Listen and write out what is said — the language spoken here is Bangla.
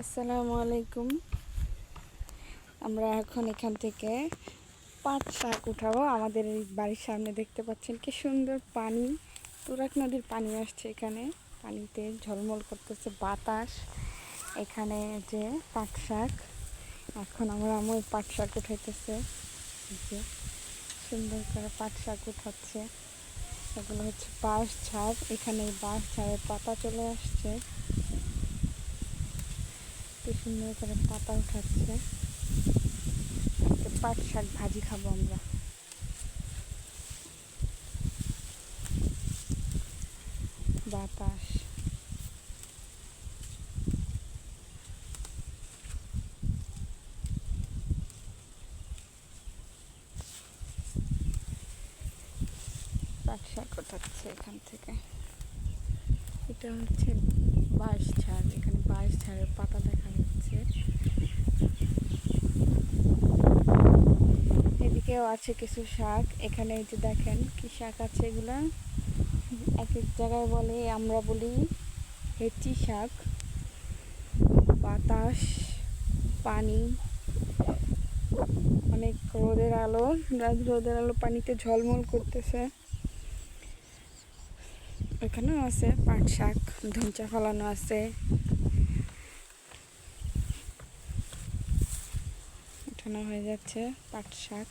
আসসালামু আলাইকুম। আমরা এখন এখান থেকে পাট শাক উঠাবো। আমাদের এই বাড়ির সামনে দেখতে পাচ্ছেন কি সুন্দর পানি, তুরাগ নদীর পানি আসছে। এখানে পানিতে ঝলমল করতেছে বাতাস। এখানে যে পাট শাক, এখন আমরা ওই পাট শাক উঠাইতেছে, যে সুন্দর করে পাট শাক উঠাচ্ছে। এগুলো হচ্ছে বাঁশ ঝাড়। এখানে বাঁশ ঝাড়ের পাতা চলে আসছে, কি সুন্দর করে পাতা উঠাচ্ছে। আজকে পাট শাক ভাজি খাবো আমরা। বাতাস, পাট শাক উঠাচ্ছে এখান থেকে। এটা হচ্ছে বাঁশ ঝাড়। এখানে বাঁশ ঝাড়ের পাতা দেখা যাচ্ছে। এদিকেও আছে কিছু শাক। এখানে এই যে দেখেন কি শাক আছে। এগুলা এক এক জায়গায় বলে, আমরা বলি হেঁচি শাক। বাতাস, পানি, অনেক রোদের আলো, রোদের আলো পানিতে ঝলমল করতেছে। এখানেও আছে পাট শাক, ধুঁচা ফলানো আছে। উঠানো হয়ে যাচ্ছে পাট শাক।